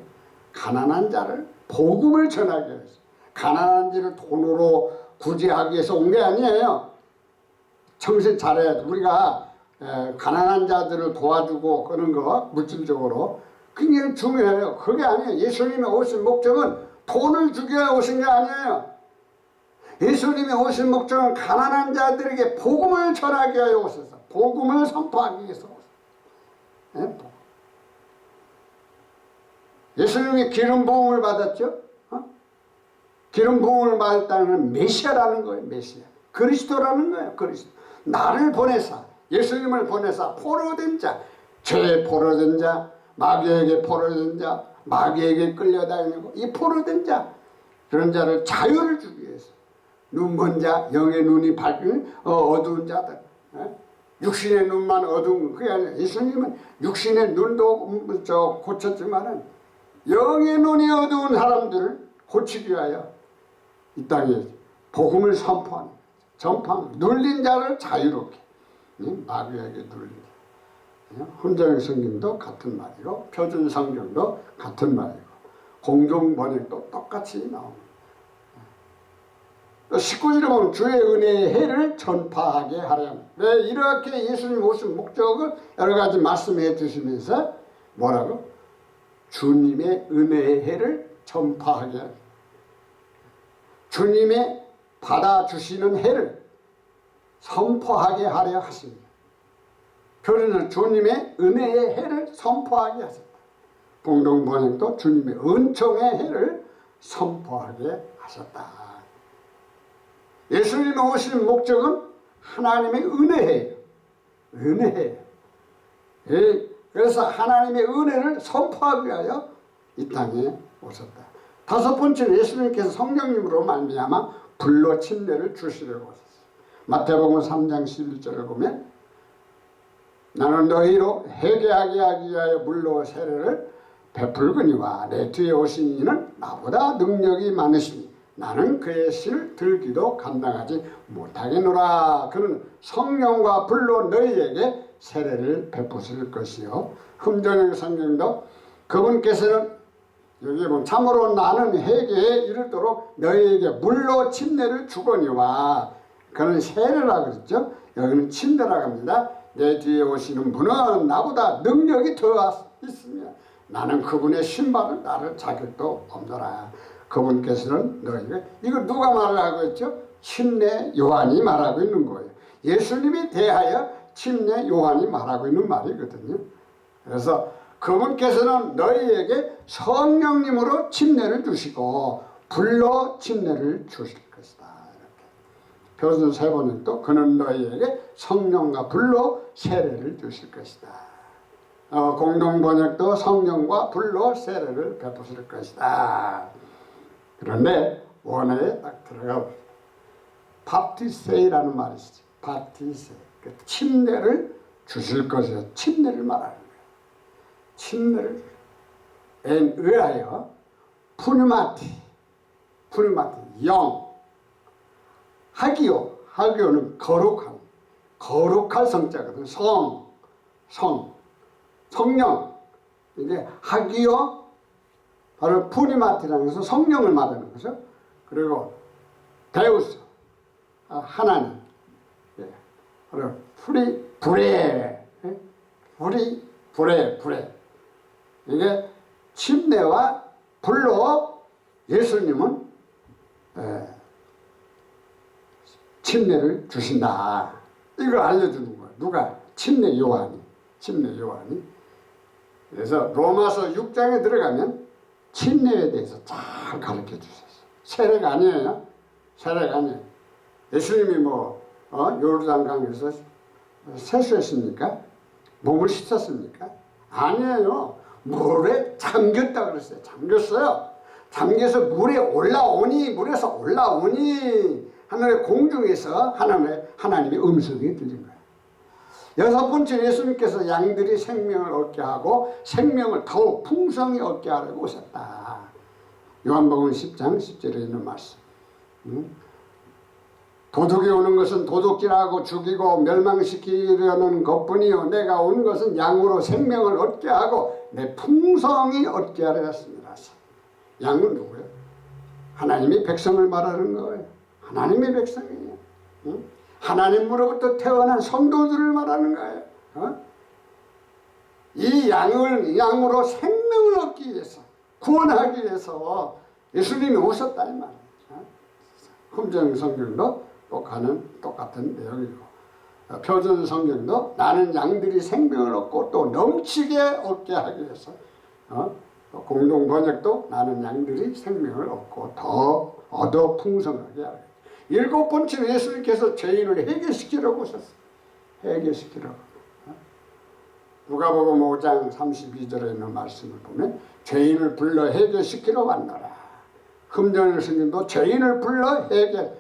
가난한 자를 복음을 전하기 위해서. 가난한 자를 돈으로 구제하기 위해서 온 게 아니에요. 정신 차려야 돼. 우리가 가난한 자들을 도와주고 그런 거 물질적으로 굉장히 중요해요. 그게 아니에요. 예수님이 오신 목적은 돈을 주기 위해 오신 게 아니에요. 예수님이 오신 목적은 가난한 자들에게 복음을 전하기 위하여 오셔서 복음을 선포하기 위해서 오셨어요. 예수님이 기름 부음을 받았죠. 기름 부음을 받았다는 메시아라는 거예요. 메시아. 그리스도라는 거예요. 그리스도. 나를 보내사, 예수님을 보내사 포로된 자, 죄에 포로된 자, 마귀에게 포로된 자, 마귀에게 끌려다니고 이 포로된 자, 그런 자를 자유를 주기 위해서. 눈먼 자, 영의 눈이 밝은 어두운 자들, 육신의 눈만 어두운 그게 아니라 예수님은 육신의 눈도 고쳤지만은 영의 눈이 어두운 사람들을 고치기 위하여 이 땅에 복음을 선포하는, 전파하는, 눌린 자를 자유롭게, 마귀에게 눌린 자. 혼자의 성경도 같은 말이고 표준 성경도 같은 말이고 공동 번역도 똑같이 나옵니다. 19절에 보면 주의 은혜의 해를 전파하게 하려면, 왜 이렇게 예수님 오신 목적을 여러 가지 말씀해 주시면서 뭐라고? 주님의 은혜의 해를 전파하게 하려면, 주님의 받아주시는 해를 선포하게 하려 하십니다. 교리는 주님의 은혜의 해를 선포하게 하셨다. 공동 번역도 주님의 은총의 해를 선포하게 하셨다. 예수님이 오신 목적은 하나님의 은혜예요. 은혜예요. 그래서 하나님의 은혜를 선포하기 위하여 이 땅에 오셨다. 다섯 번째는 예수님께서 성령님으로 말미암아 불로 침례를 주시려고 하셨어요. 마태복음 3장 11절을 보면 나는 너희로 회개하게 하기 위하여 물로 세례를 베풀거니와 내 뒤에 오신 이는 나보다 능력이 많으시니 나는 그의 실을 들기도 감당하지 못하겠노라. 그는 성령과 불로 너희에게 세례를 베푸실 것이요. 흠전의 성경도 그분께서는 여기 보면 참으로 나는 회개에 이르도록 너희에게 물로 침례를 주거니와, 그는 세례라고 그랬죠. 여기는 침례라고 합니다. 내 뒤에 오시는 분은 나보다 능력이 더 있으며 나는 그분의 신발을 나를 자격도 없노라. 그분께서는 너희가, 이거 누가 말하고 있죠? 침례 요한이 말하고 있는 거예요. 예수님이 대하여 침례 요한이 말하고 있는 말이거든요. 그래서 그분께서는 너희에게 성령님으로 침례를 주시고 불로 침례를 주실 것이다. 이렇게. 표준 세 번은 또 그는 너희에게 성령과 불로 세례를 주실 것이다. 공동 번역도 성령과 불로 세례를 베푸실 것이다. 그런데 원어에 딱 들어가 바티세이라는 말이 있어요. 바티세. 침례를 주실 것이요. 침례를 말하는 거예요. 침례를 엔 의하여 푸니마티, 영, 하기오는 거룩한 성자거든. 성령. 이게 하기오 바로 푸니마티라는 것은 성령을 말하는 거죠. 그리고 데우스, 하나님. 바로 불에. 이게 침례와 불로 예수님은 침례를 주신다. 이걸 알려주는 거예요. 누가? 침례 요한이. 그래서 로마서 6장에 들어가면 침례에 대해서 잘 가르쳐 주셨어요. 세례가 아니에요. 예수님이 요르단강에서 세수했습니까? 몸을 씻었습니까? 아니에요. 물에 잠겼다 그랬어요. 잠겨서 물에서 올라오니 하늘의 공중에서 하나님의 음성이 들린 거예요. 여섯 번째, 예수님께서 양들이 생명을 얻게 하고 생명을 더욱 풍성히 얻게 하려고 오셨다. 요한복음 10장 10절에 있는 말씀. 도둑이 오는 것은 도둑질하고 죽이고 멸망시키려는 것뿐이요 내가 온 것은 양으로 생명을 얻게 하고 내 풍성히 얻게 하려 했습니다. 양은 누구예요? 하나님이 백성을 말하는 거예요. 하나님의 백성이에요. 하나님으로부터 태어난 성도들을 말하는 거예요. 이 양으로 생명을 얻기 위해서, 구원하기 위해서 예수님이 오셨다 이 말이에요. 흠정 성경도 똑같은 내용이고, 표준 성경도 나는 양들이 생명을 얻고 또 넘치게 얻게 하기 위해서, 또 공동 번역도 나는 양들이 생명을 얻고 더 얻어 풍성하게 하기. 일곱 번째는 예수님께서 죄인을 회개시키려고 오셨어요. 회개시키려고. 누가복음 5장 32절에 있는 말씀을 보면 죄인을 불러 회개시키러 왔노라. 흠정 스님도 죄인을 불러 회개.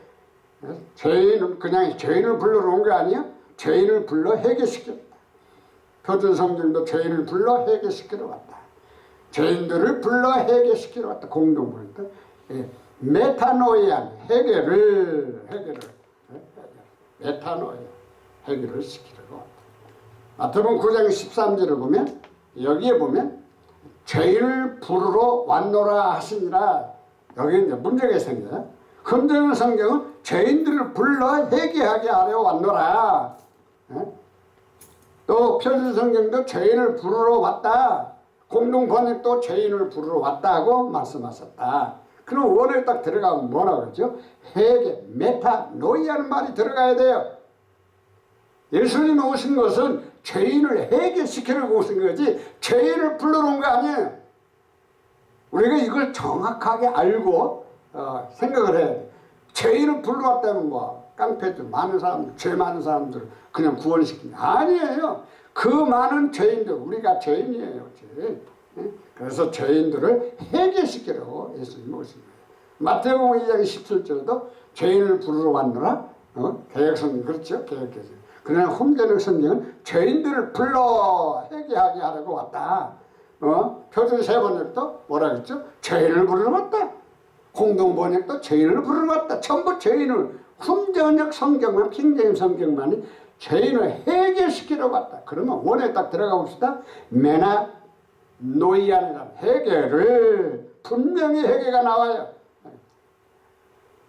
죄인은 그냥 죄인을 불러러 온 게 아니야. 죄인을 불러 회개시켰다. 표준 성경도 죄인을 불러 회개시키러 왔다. 죄인들을 불러 회개시키러 왔다. 공동부니까 메타노이안 회개를 메타노이안 회개를 시키려고 왔다. 마태복음 9장 13절을 보면 여기에 보면 죄인을 부르러 왔노라 하시니라. 여기 이제 문제가 생겨요. 흠정 성경은 죄인들을 불러 회개하게 하려 왔노라. 또 표준 성경도 죄인을 부르러 왔다. 공동 번역도 죄인을 부르러 왔다고 말씀하셨다. 그럼 원어에 딱 들어가면 뭐라고 그러죠? 회개, 메타노이아는 말이 들어가야 돼요. 예수님이 오신 것은 죄인을 회개시키려고 오신 거지 죄인을 불러러 온 거 아니에요. 우리가 이걸 정확하게 알고 생각을 해야 돼. 죄인을 불러왔다면 뭐 깡패들 많은 사람들, 죄 많은 사람들 그냥 구원시키는 아니에요. 그 많은 죄인들, 우리가 죄인이에요. 죄인. 그래서 죄인들을 회개시키려고 예수님이 오신 거예요. 마태복음 2장 17절도 죄인을 부르러 왔노라. 개혁성경 그렇죠? 개혁개정. 그러나 홈제는 성경은 죄인들을 불러 회개하게 하려고 왔다. 표준 세번역도 뭐라 그랬죠? 죄인을 부르러 왔다. 공동번역도 죄인을 부르러 왔다. 전부 죄인을 흠전역 성경만 킹제임 성경만이 죄인을 회개시키러 왔다. 그러면 원에 딱 들어가 봅시다. 메타노이아니라는 회개를 분명히 회개가 나와요.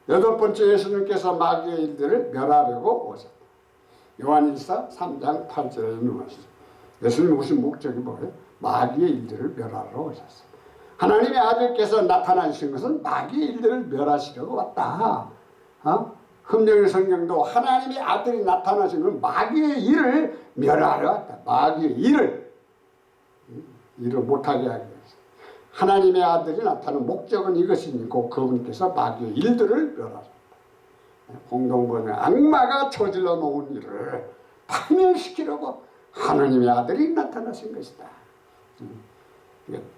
여덟 번째 예수님께서 마귀의 일들을 멸하려고 오셨다. 요한일서 3장 8절에 있는 말씀. 예수님 오신 목적이 뭐예요? 마귀의 일들을 멸하러 오셨어요. 하나님의 아들께서 나타나신 것은 마귀의 일들을 멸하시려고 왔다. 흠정 성경도 하나님의 아들이 나타나신 것은 마귀의 일을 멸하려 왔다. 마귀의 일을 못하게 하기 위해서. 하나님의 아들이 나타나는 목적은 이것이고 그분께서 마귀의 일들을 멸하셨다. 공동번역 악마가 저질러 놓은 일을 파멸시키려고 하나님의 아들이 나타나신 것이다.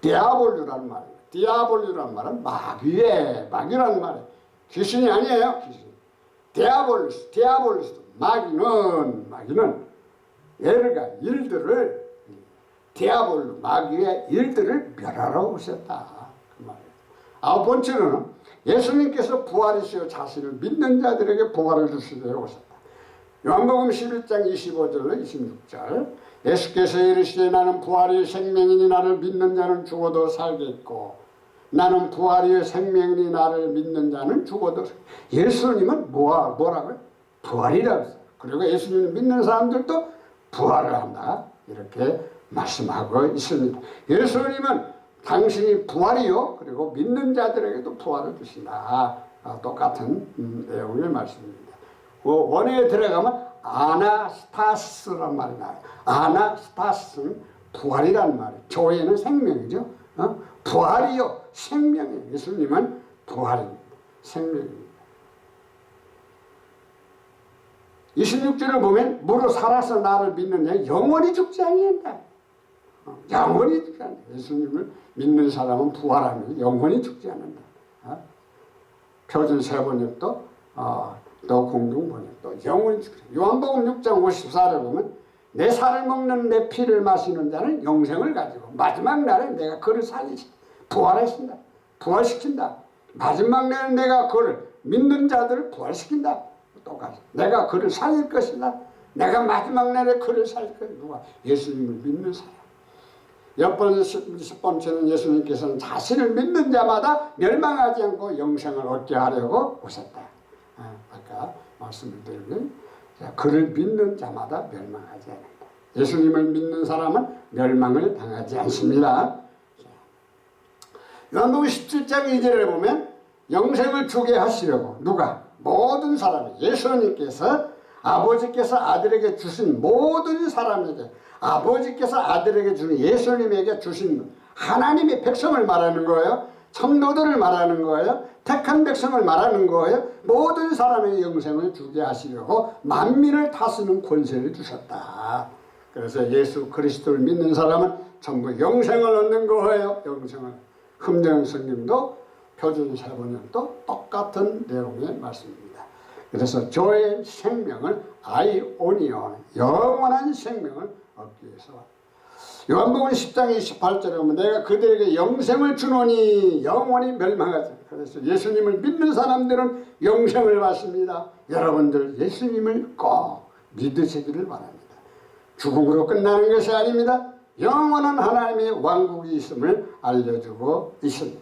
디아볼루라는 말이에요. 디아볼루라는 말은 마귀라는 말이에요. 귀신이 아니에요. 귀신. 디아볼루스. 마귀는 예르가 일들을 디아볼루 마귀의 일들을 멸하러 오셨다. 그 말이에요. 아홉 번째는 예수님께서 부활이시여 자신을 믿는 자들에게 복을 주시려고 오셨다. 요한복음 11장 25절로 26절 예수께서 이르시되 나는 부활이요 생명이니 나를 믿는 자는 죽어도 살겠고 나는 부활이요 생명이니 나를 믿는 자는 죽어도 예수님은 뭐라고요? 부활이라고 했어요. 그리고 예수님을 믿는 사람들도 부활을 한다. 이렇게 말씀하고 있습니다. 예수님은 당신이 부활이요 그리고 믿는 자들에게도 부활을 주신다. 똑같은 내용의 말씀입니다. 원어에 들어가면 아나스타스란 말이 나와요. 아나스타스는 부활이란 말이에요. 조에는 생명이죠. 부활이요 생명이에요. 예수님은 부활입니다. 생명입니다. 26절을 보면 무릇 살아서 나를 믿는 자 영원히 죽지 아니한다. 영원히 죽지 않는다. 예수님을 믿는 사람은 부활하면 영원히 죽지 않는다. 표준 세번역도 또 공동번역도 영원히 죽지 않는다. 요한복음 6장 54절에 보면 내 살을 먹는 내 피를 마시는 자는 영생을 가지고 마지막 날에 내가 그를 살리시 부활하신다. 부활시킨다. 마지막 날에 내가 그를 믿는 자들을 부활시킨다. 똑같이 내가 그를 살릴 것이다. 내가 마지막 날에 그를 살릴 것이다. 누가? 예수님을 믿는 사람. 첫 번째는 예수님께서는 자신을 믿는 자마다 멸망하지 않고 영생을 얻게 하려고 오셨다. 아까 말씀을 드리면 그를 믿는 자마다 멸망하지 않는다. 예수님을 믿는 사람은 멸망을 당하지 않습니다. 요한복음 17장 2절에 보면 영생을 주게 하시려고 누가? 모든 사람이 예수님께서 아버지께서 아들에게 주신 모든 사람에게 아버지께서 아들에게 주신 예수님에게 주신 하나님의 백성을 말하는 거예요. 성도들을 말하는 거예요. 택한 백성을 말하는 거예요. 모든 사람에게 영생을 주게 하시려고 만민을 다스리는 권세를 주셨다. 그래서 예수 그리스도를 믿는 사람은 전부 영생을 얻는 거예요. 영생을. 흠령 성경도 표준 세번역도 똑같은 내용의 말씀입니다. 그래서 저의 생명을 아이오니온 영원한 생명을 얻기 위해서 요한복음 10장 28절에 보면 내가 그들에게 영생을 주노니 영원히 멸망하지. 그래서 예수님을 믿는 사람들은 영생을 받습니다. 여러분들 예수님을 꼭 믿으시기를 바랍니다. 죽음으로 끝나는 것이 아닙니다. 영원한 하나님의 왕국이 있음을 알려주고 있습니다.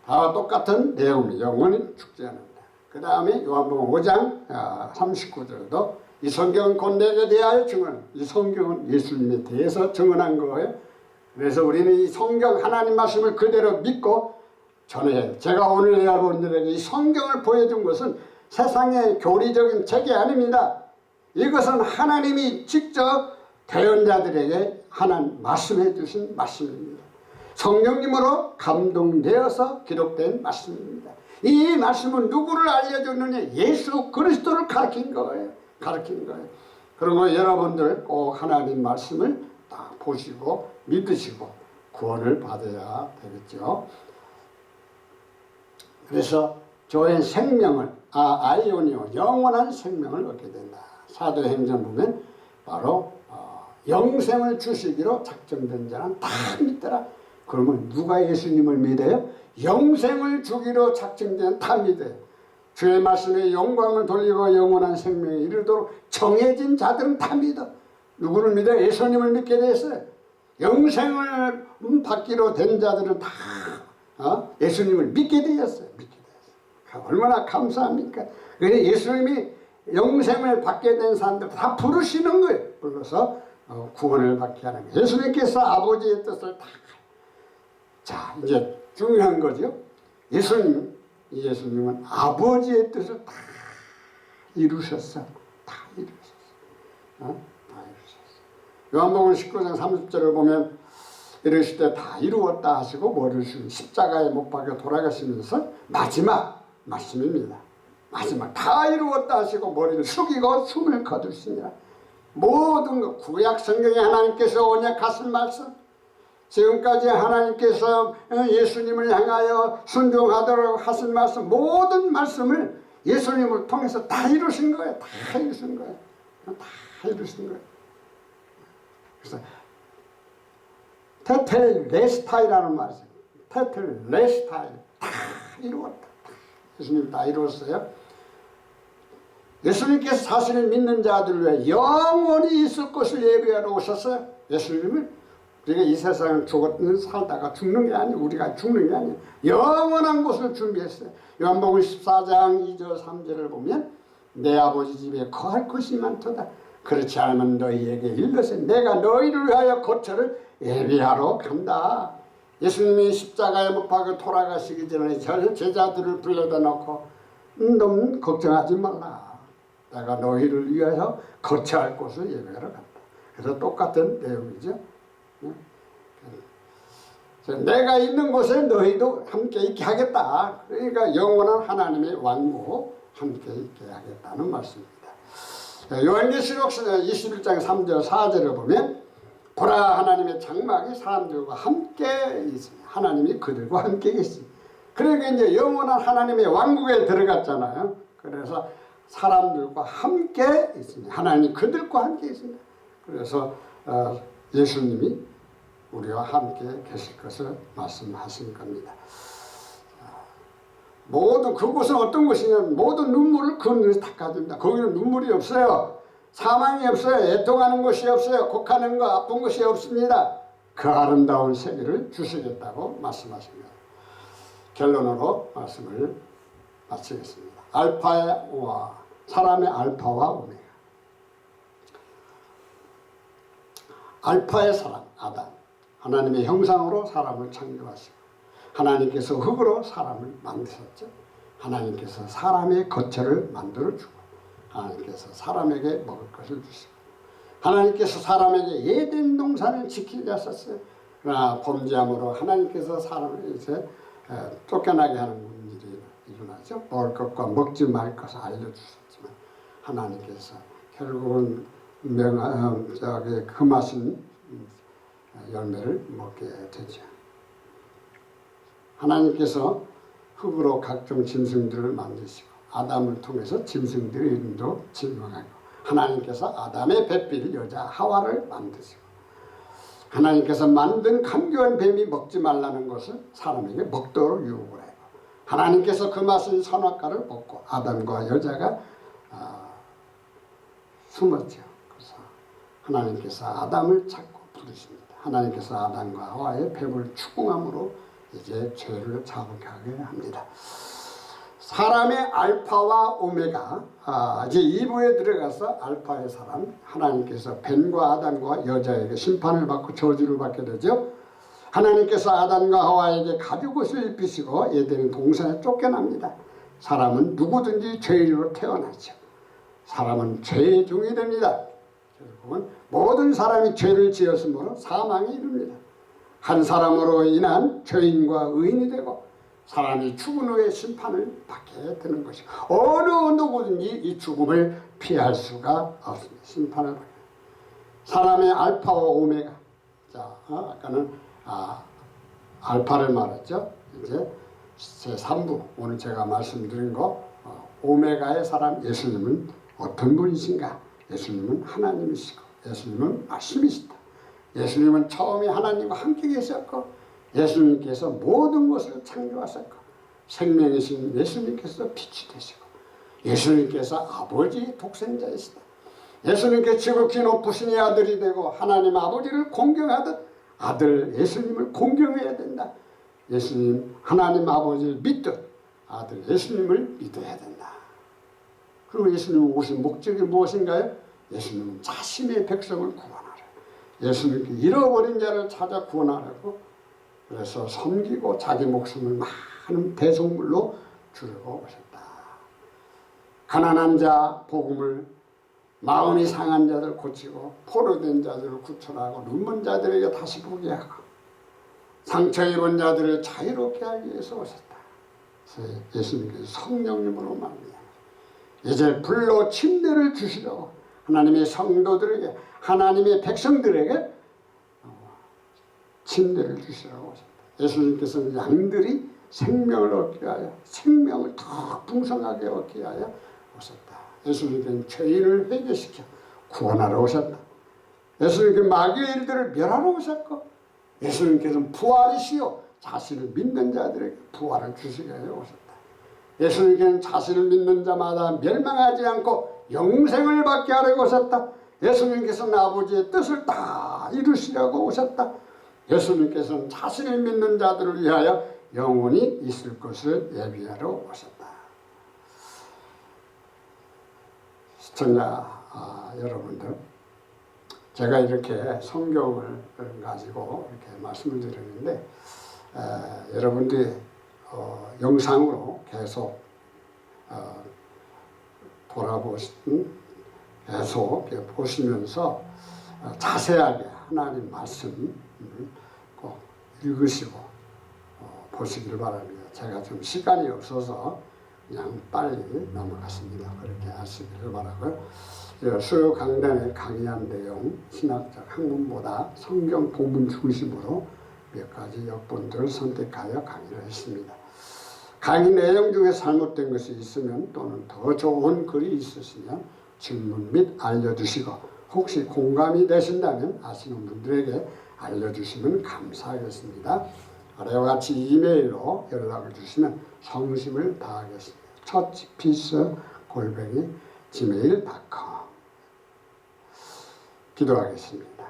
다 똑같은 내용이 영원히 죽지 않는다. 그 다음에 요한복음 5장 39절도 이 성경은 곧 내게 대하여 증언. 이 성경은 예수님에 대해서 증언한 거예요. 그래서 우리는 이 성경 하나님 말씀을 그대로 믿고 전해야. 제가 오늘 여러분들에게 이 성경을 보여준 것은 세상의 교리적인 책이 아닙니다. 이것은 하나님이 직접 대언자들에게 하나님 말씀해 주신 말씀입니다. 성령님으로 감동되어서 기록된 말씀입니다. 이 말씀은 누구를 알려줬느냐? 예수 그리스도를 가르친 거예요. 그리고 여러분들 꼭 하나님 말씀을 다 보시고 믿으시고 구원을 받아야 되겠죠. 그래서 저의 생명을 아이오니오 영원한 생명을 얻게 된다. 사도행전 보면 바로 영생을 주시기로 작정된 자는 다 믿더라. 그러면 누가 예수님을 믿어요? 영생을 주기로 작정된 다 믿어요. 주의 말씀에 영광을 돌리고 영원한 생명에 이르도록 정해진 자들은 다 믿어. 누구를 믿어요? 예수님을 믿게 됐어요. 영생을 받기로 된 자들은 다 예수님을 믿게 되었어요. 얼마나 감사합니까? 그래서 예수님이 영생을 받게 된 사람들 다 부르시는 거예요. 불러서 구원을 받게 하는 거예요. 예수님께서 아버지의 뜻을 다. 자, 이제 중요한 거죠. 예수님은 아버지의 뜻을 다 이루셨어. 다 이루셨어. 요한복음 19장 30절을 보면 이르실 때 다 이루었다 하시고 머리를 숙이고 십자가에 못 박혀 돌아가시면서 마지막 말씀입니다. 마지막 다 이루었다 하시고 머리를 숙이고 숨을 거두시니라. 모든 것 구약 성경에 하나님께서 언약하신 말씀, 지금까지 하나님께서 예수님을 향하여 순종하도록 하신 말씀, 모든 말씀을 예수님을 통해서 다 이루신 거예요. 다 이루신 거예요. 다 이루신 거예요. 그래서 테텔레스타이라는 말이 있어요. 테텔레스타이 다 이루었다. 예수님 다 이루었어요. 예수님께서 사실을 믿는 자들 위해 영원히 있을 것을 예비하러 오셨어요. 예수님은 우리가 이 세상을 살다가 죽는 게 아니고 우리가 죽는 게 아니에요. 영원한 곳을 준비했어요. 요한복음 14장 2절 3절을 보면 내 아버지 집에 거할 것이 많도다. 그렇지 않으면 너희에게 일러서 내가 너희를 위하여 거처를 예비하러 간다. 예수님이 십자가에 못 박혀 돌아가시기 전에 제자들을 불러다 놓고 너는 걱정하지 말라. 내가 너희를 위하여 거처할 곳을 예비하러 간다. 그래서 똑같은 내용이죠. 내가 있는 곳에 너희도 함께 있게 하겠다. 그러니까 영원한 하나님의 왕국 함께 있게 하겠다는 말씀입니다. 요한계시록 21장 3절 4절을 보면 보라 하나님의 장막이 사람들과 함께 있습니다. 하나님이 그들과 함께 계십니다. 그러니까 이제 영원한 하나님의 왕국에 들어갔잖아요. 그래서 사람들과 함께 있습니다. 하나님이 그들과 함께 있습니다. 그래서 예수님이 우리와 함께 계실 것을 말씀하신 겁니다. 모든 그곳은 어떤 곳이냐면 모든 눈물을 그 눈에서 닦아줍니다. 거기는 눈물이 없어요. 사망이 없어요. 애통하는 것이 없어요. 곡하는 거 아픈 것이 없습니다. 그 아름다운 세계를 주시겠다고 말씀하십니다. 결론으로 말씀을 마치겠습니다. 알파와 사람의 알파와 오메가. 알파의 사람 아담, 하나님의 형상으로 사람을 창조하시고 하나님께서 흙으로 사람을 만드셨죠. 하나님께서 사람의 거처를 만들어주고 하나님께서 사람에게 먹을 것을 주시고 하나님께서 사람에게 에덴 동산을 지키게 하셨어요. 그러나 범죄함으로 하나님께서 사람을 이제 쫓겨나게 하는 일이 일어나죠. 먹을 것과 먹지 말 것을 알려주셨지만 하나님께서 결국은 금하신 열매를 먹게 되죠. 하나님께서 흙으로 각종 짐승들을 만드시고 아담을 통해서 짐승들의 이름도 질명하고 하나님께서 아담의 뱃빛 여자 하와를 만드시고 하나님께서 만든 간교한 뱀이 먹지 말라는 것을 사람에게 먹도록 유혹을 하고 하나님께서 금하신 선악과를 먹고 아담과 여자가 숨었죠. 그래서 하나님께서 아담을 찾고 부르십니다. 하나님께서 아담과 하와의 뱀을 추궁함으로 이제 죄를 자복하게 합니다. 사람의 알파와 오메가, 이제 2부에 들어가서 알파의 사람, 하나님께서 뱀과 아담과 여자에게 심판을 받고 저주를 받게 되죠. 하나님께서 아담과 하와에게 가죽옷을 입히시고 에덴 동산에 쫓겨납니다. 사람은 누구든지 죄인으로 태어나죠. 사람은 죄의 종이 됩니다. 결국은 모든 사람이 죄를 지었으므로 사망에 이릅니다. 한 사람으로 인한 죄인과 의인이 되고 사람이 죽은 후에 심판을 받게 되는 것이고 어느 누구든지 이 죽음을 피할 수가 없습니다. 심판을 받게. 사람의 알파와 오메가. 자, 아까는 알파를 말했죠. 이제 제3부 오늘 제가 말씀드린 거 오메가의 사람 예수님은 어떤 분이신가? 예수님은 하나님이시고 예수님은 말씀이시다. 예수님은 처음에 하나님과 함께 계셨고 예수님께서 모든 것을 창조하셨고 생명이신 예수님께서 빛이 되시고 예수님께서 아버지 독생자이시다. 예수님께 지극히 높으신 이 아들이 되고 하나님 아버지를 공경하듯 아들 예수님을 공경해야 된다. 예수님 하나님 아버지를 믿듯 아들 예수님을 믿어야 된다. 그리고 예수님 오신 목적이 무엇인가요? 예수님은 자신의 백성을 구원하라. 예수님께 잃어버린 자를 찾아 구원하라고 그래서 섬기고 자기 목숨을 많은 대속물로 주려고 오셨다. 가난한 자 복음을 마음이 상한 자들 고치고 포로된 자들을 구출하고 눈먼 자들에게 다시 보게 하고 상처 입은 자들을 자유롭게 하기 위해서 오셨다. 그래서 예수님께서 성령님으로 말미암아 이제 불로 침례를 주시려고 하나님의 성도들에게 하나님의 백성들에게 침례를 주시라고 하셨다. 예수님께서는 양들이 생명을 얻게 하여 생명을 더 풍성하게 얻게 하여 오셨다. 예수님께서는 죄인을 회개시켜 구원하러 오셨다. 예수님께서는 마귀의 일들을 멸하러 오셨고 예수님께서는 부활이시요 자신을 믿는 자들에게 부활을 주시게 하여 오셨다. 예수님께서는 자신을 믿는 자마다 멸망하지 않고 영생을 받게 하려고 오셨다. 예수님께서는 아버지의 뜻을 다 이루시려고 오셨다. 예수님께서는 자신을 믿는 자들을 위하여 영원히 있을 것을 예비하러 오셨다. 시청자 여러분들, 제가 이렇게 성경을 가지고 이렇게 말씀을 드렸는데 여러분들이 영상으로 계속 돌아보시면 계속 보시면서 자세하게 하나님 말씀 꼭 읽으시고 보시길 바랍니다. 제가 좀 시간이 없어서 그냥 빨리 넘어갔습니다. 그렇게 하시기를 바라고요. 수요 강단에 강의한 내용 신학적 학문보다 성경 본문 중심으로 몇 가지 역본들을 선택하여 강의를 했습니다. 강의 내용 중에 잘못된 것이 있으면 또는 더 좋은 글이 있으시면 질문 및 알려주시고 혹시 공감이 되신다면 아시는 분들에게 알려주시면 감사하겠습니다. 아래와 같이 이메일로 연락을 주시면 성심을 다하겠습니다. churchpeace@gmail.com. 기도하겠습니다.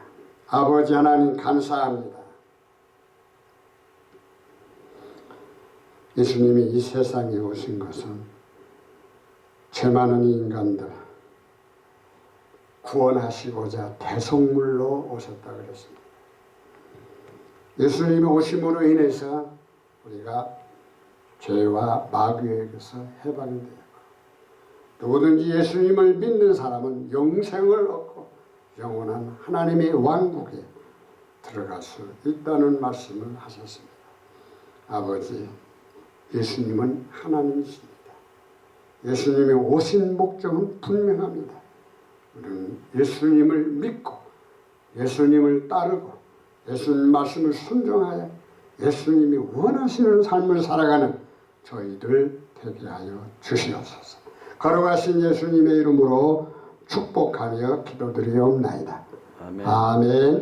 아버지 하나님 감사합니다. 예수님이 이 세상에 오신 것은 죄 많은 인간들 구원하시고자 대속물로 오셨다 그랬습니다. 예수님이 오심으로 인해서 우리가 죄와 마귀에게서 해방이 되고 누구든지 예수님을 믿는 사람은 영생을 얻고 영원한 하나님의 왕국에 들어갈 수 있다는 말씀을 하셨습니다. 아버지, 예수님은 하나님이십니다. 예수님이 오신 목적은 분명합니다. 우리는 예수님을 믿고 예수님을 따르고 예수님 말씀을 순종하여 예수님이 원하시는 삶을 살아가는 저희들 되게 하여 주시옵소서. 걸어가신 예수님의 이름으로 축복하며 기도드리옵나이다. 아멘. 아멘.